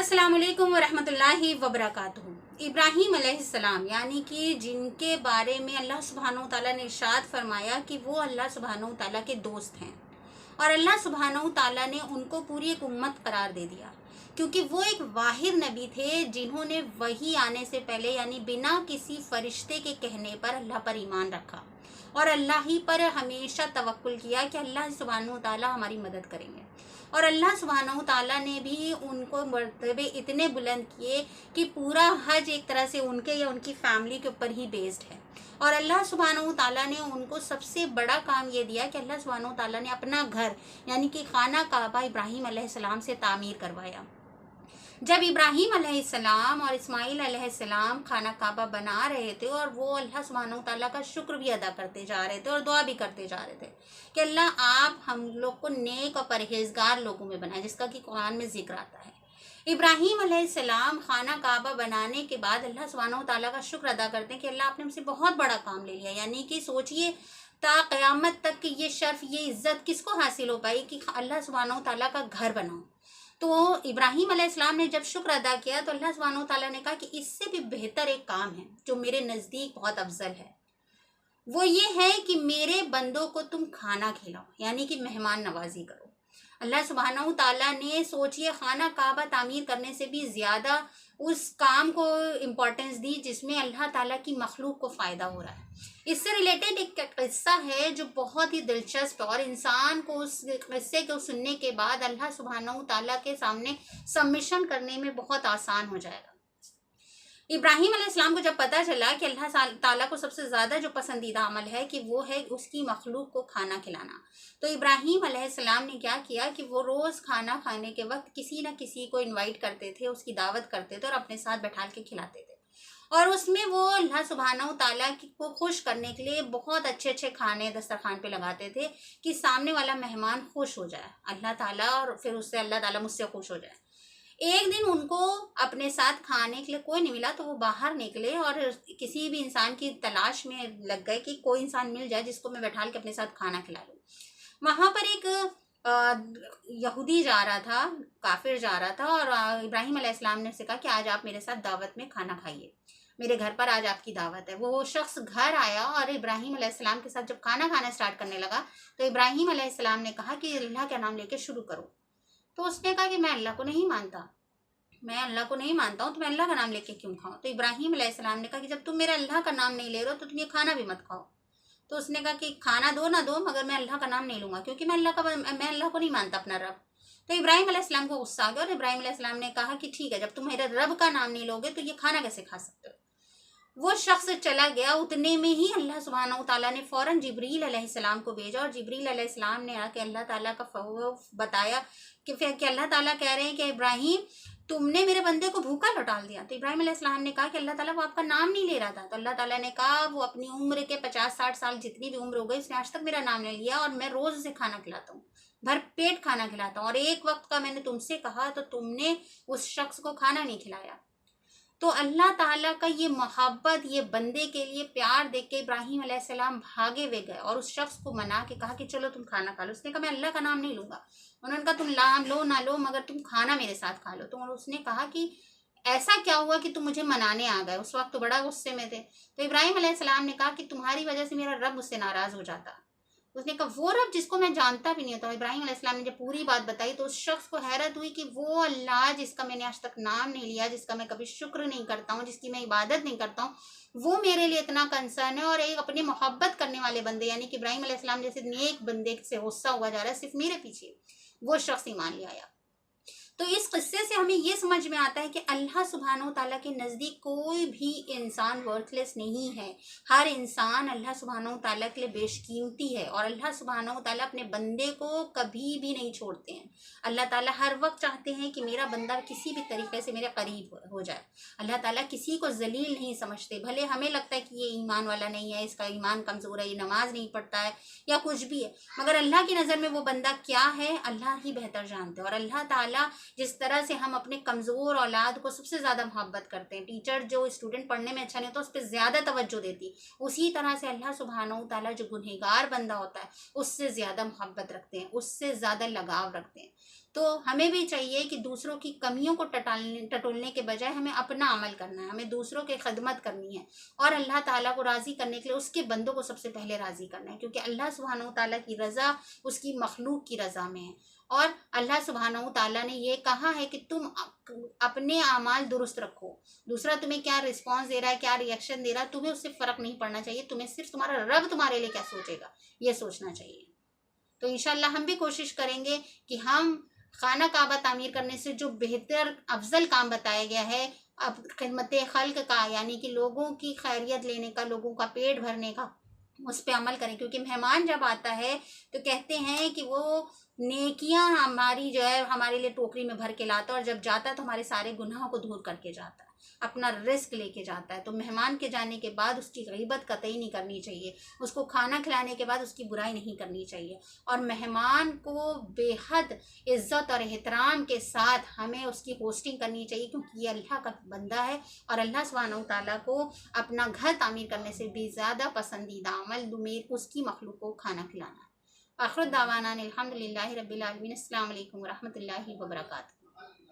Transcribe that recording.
अस्सलाम वालेकुम वरहमतुल्लाहि वबरकातुहू। इब्राहीम अलैहिस्सलाम यानी कि जिनके बारे में अल्लाह सुब्हानहू तआला ने इरशाद फरमाया कि वो अल्लाह सुब्हानहू तआला के दोस्त हैं, और अल्लाह सुब्हानहू तआला ने उनको पूरी एक उम्मत करार दे दिया, क्योंकि वो एक वाहिद नबी थे जिन्होंने वही आने से पहले यानी बिना किसी फरिश्ते के कहने पर अल्लाह पर ईमान रखा और अल्लाह ही पर हमेशा तवक्कुल किया कि अल्लाह सुब्हानहू तआला हमारी मदद करेंगे। और अल्लाह सुब्हानहू तआला ने भी उनको मर्तबे इतने बुलंद किए कि पूरा हज एक तरह से उनके या उनकी फैमिली के ऊपर ही बेस्ड है। और अल्लाह सुब्हानहू तआला ने उनको सबसे बड़ा काम ये दिया कि अल्लाह सुब्हानहू तआला ने अपना घर यानी कि खाना काबा इब्राहीम अलैहिस्सलाम से तामीर करवाया। जब इब्राहीम अलैहिस्सलाम और इस्माइल अलैहिस्सलाम खाना काबा बना रहे थे और वो अल्लाह सुब्हानहू तआला का शुक्र भी अदा करते जा रहे थे और दुआ भी करते जा रहे थे कि अल्लाह आप हम लोग को नेक और परहेजगार लोगों में बनाए, जिसका कि कुरान में जिक्र आता है। इब्राहीम अलैहिस्सलाम खाना काबा बनाने के बाद अल्लाह सुब्हानहू तआला का शुक्र अदा करते हैं कि अल्लाह आपने मुझसे बहुत बड़ा काम ले लिया। यानी कि सोचिए ता क़यामत तक कि ये शर्फ ये इज्जत किसको हासिल हो पाई कि अल्लाह सुब्हानहू तआला का घर बनाओ। तो इब्राहीम अलैहिस्सलाम ने जब शुक्र अदा किया तो अल्लाह सुब्हानहू तआला ने कहा कि इससे भी बेहतर एक काम है जो मेरे नज़दीक बहुत अफजल है, वो ये है कि मेरे बंदों को तुम खाना खिलाओ, यानी कि मेहमान नवाजी करो। अल्लाह सुब्हानहू तआला ने सोचिए खाना काबा तामीर करने से भी ज़्यादा उस काम को इम्पोर्टेंस दी जिसमें अल्लाह ताला की मखलूक को फ़ायदा हो रहा है। इससे रिलेटेड एक किस्सा है जो बहुत ही दिलचस्प है और इंसान को उस किस्से को सुनने के बाद अल्लाह सुब्हानहू तआला के सामने सबमिशन करने में बहुत आसान हो जाएगा। इब्राहीम अलैहिस्सलाम को जब पता चला कि अल्लाह ताला को सबसे ज़्यादा जो पसंदीदा अमल है कि वो है उसकी मखलूक को खाना खिलाना, तो इब्राहीम अलैहिस्सलाम ने क्या किया कि वो रोज़ खाना खाने के वक्त किसी न किसी को इनवाइट करते थे, उसकी दावत करते थे और अपने साथ बैठा के खिलाते थे। और उसमें वो अल्लाह सुब्हानहू तआला को खुश करने के लिए बहुत अच्छे अच्छे खाने दस्तरखान पे लगाते थे कि सामने वाला मेहमान खुश हो जाए अल्लाह ताला, और फिर उससे अल्लाह ताला मुझसे खुश हो जाए। एक दिन उनको अपने साथ खाने के लिए कोई नहीं मिला तो वो बाहर निकले और किसी भी इंसान की तलाश में लग गए कि कोई इंसान मिल जाए जिसको मैं बैठा के अपने साथ खाना खिला लूँ। वहाँ पर एक यहूदी जा रहा था, काफिर जा रहा था, और इब्राहीम अलैहिस्सलाम ने उसे कहा कि आज आप मेरे साथ दावत में खाना खाइए, मेरे घर पर आज आपकी दावत है। वो शख्स घर आया और इब्राहीम अलैहिस्सलाम के साथ जब खाना खाना स्टार्ट करने लगा तो इब्राहीम अलैहिस्सलाम ने कहा कि अल्लाह का नाम लेके शुरू करो। तो उसने कहा कि मैं अल्लाह को नहीं मानता, मैं अल्लाह को नहीं मानता हूँ, तो मैं अल्लाह का नाम लेके क्यों खाऊं। तो इब्राहीम अलैहिस्सलाम ने कहा कि जब तुम मेरा अल्लाह का नाम नहीं ले रहे हो तो तुम ये खाना भी मत खाओ। तो उसने कहा कि खाना दो ना दो मगर मैं अल्लाह का नाम नहीं लूंगा, क्योंकि मैं अल्लाह को नहीं मानता अपना रब। तो इब्राहीम अलैहिस्सलाम को गुस्सा आ गया और इब्राहीम अलैहिस्सलाम ने कहा कि ठीक है, जब तुम मेरे रब का नाम नहीं लोगे तो ये खाना कैसे खा सकते हो। वो शख्स चला गया। उतने में ही अल्लाह सुब्हानहू तआला ने फौरन जिब्रील अलैहिस्सलाम को भेजा और जिब्रील अलैहिस्सलाम ने आके अल्लाह ताला का बताया कि फिर कि अल्लाह ताला कह रहे हैं कि इब्राहीम तुमने मेरे बंदे को भूखा लौटा दिया। तो इब्राहीम अलैहिस्सलाम ने कहा कि अल्लाह ताला वो आपका नाम नहीं ले रहा था। तो अल्लाह ताला ने कहा वो अपनी उम्र के 50-60 साल जितनी भी उम्र हो गई उसने आज तक मेरा नाम नहीं लिया, और मैं रोज उसे खाना खिलाता हूँ, भर पेट खाना खिलाता हूँ, और एक वक्त का मैंने तुमसे कहा तो तुमने उस शख्स को खाना नहीं खिलाया। तो अल्लाह ताला का ये मोहब्बत, ये बंदे के लिए प्यार देख के इब्राहीम अलैहिस्सलाम भागे हुए गए और उस शख्स को मना के कहा कि चलो तुम खाना खा लो। उसने कहा मैं अल्लाह का नाम नहीं लूंगा। उन्होंने कहा तुम नाम लो ना लो मगर तुम खाना मेरे साथ खा लो। तो उसने कहा कि ऐसा क्या हुआ कि तुम मुझे मनाने आ गए, उस वक्त तो बड़ा गुस्से में थे। तो इब्राहीम अलैहिस्सलाम ने कहा कि तुम्हारी वजह से मेरा रब मुझसे नाराज हो जाता। उसने कहा वो रब जिसको मैं जानता भी नहीं होता। इब्राहीम अलैहिस्सलाम ने जब पूरी बात बताई तो उस शख्स को हैरत हुई कि वो अल्लाह जिसका मैंने आज तक नाम नहीं लिया, जिसका मैं कभी शुक्र नहीं करता हूँ, जिसकी मैं इबादत नहीं करता हूँ, वो मेरे लिए इतना कंसर्न है। और एक अपने मोहब्बत करने वाले बंदे यानी कि इब्राहीम अलैहिस्सलाम जैसे नेक बंदे से गुस्सा हुआ जा रहा है सिर्फ मेरे पीछे, वो शख्स ईमान ले आया। तो इस किस्से से हमें ये समझ में आता है कि अल्लाह सुब्हानहू तआला के नज़दीक कोई भी इंसान वर्थलेस नहीं है। हर इंसान अल्लाह सुब्हानहू तआला के लिए बेशकीमती है और अल्लाह सुब्हानहू तआला अपने बंदे को कभी भी नहीं छोड़ते हैं। अल्लाह ताला हर वक्त चाहते हैं कि मेरा बंदा किसी भी तरीके से मेरे करीब हो जाए। अल्लाह ताला किसी को जलील नहीं समझते, भले हमें लगता है कि ये ईमान वाला नहीं है, इसका ईमान कमज़ोर है, ये नमाज नहीं पढ़ता है या कुछ भी है, मगर अल्लाह की नज़र में वो बंदा क्या है अल्लाह ही बेहतर जानते हैं। और अल्लाह ताला जिस तरह से हम अपने कमज़ोर औलाद को सबसे ज़्यादा मोहब्बत करते हैं, टीचर जो स्टूडेंट पढ़ने में अच्छा नहीं होता उस पर ज़्यादा तवज्जो देती, उसी तरह से अल्लाह सुब्हानहू तआला जो गुनहगार बंदा होता है उससे ज़्यादा मोहब्बत रखते हैं, उससे ज़्यादा लगाव रखते हैं। तो हमें भी चाहिए कि दूसरों की कमियों को टटोलने के बजाय हमें अपना अमल करना है, हमें दूसरों की खिदमत करनी है और अल्लाह ताला को राज़ी करने के लिए उसके बंदों को सबसे पहले राज़ी करना है, क्योंकि अल्लाह सुब्हानहू ताला की रज़ा उसकी मखलूक की रज़ा में है। और अल्लाह सुब्हानहू ताला ने ये कहा है कि तुम अपने आमाल दुरुस्त रखो, दूसरा तुम्हें क्या रिस्पॉन्स दे रहा है, क्या रिएक्शन दे रहा है, तुम्हें उससे फ़र्क नहीं पड़ना चाहिए, तुम्हें सिर्फ तुम्हारा रब तुम्हारे लिए क्या सोचेगा ये सोचना चाहिए। तो इंशाल्लाह हम भी कोशिश करेंगे कि हम खाना काबा तामीर करने से जो बेहतर अफजल काम बताया गया है, अब खिदमत खल्क का, यानी कि लोगों की खैरियत लेने का, लोगों का पेट भरने का, उस पर अमल करें। क्योंकि मेहमान जब आता है तो कहते हैं कि वो नेकियां हमारी जो है हमारे लिए टोकरी में भर के लाता है, और जब जाता है तो हमारे सारे गुनाहों को दूर करके जाता है, अपना रिस्क लेके जाता है। तो मेहमान के जाने के बाद उसकी गीबत कतई नहीं करनी चाहिए, उसको खाना खिलाने के बाद उसकी बुराई नहीं करनी चाहिए, और मेहमान को बेहद इज़्ज़त और एहतराम के साथ हमें उसकी होस्टिंग करनी चाहिए, क्योंकि ये अल्लाह का बंदा है और अल्लाह सुब्हानहू तआला को अपना घर तामीर करने से भी ज़्यादा पसंदीदा अमल उसकी मखलूक को खाना खिलाना। आखिर दावाना अल्हम्दुलिल्लाहि रब्बिल आलमीन। अस्सलामु अलैकुम व रहमतुल्लाहि व बरकातुहू।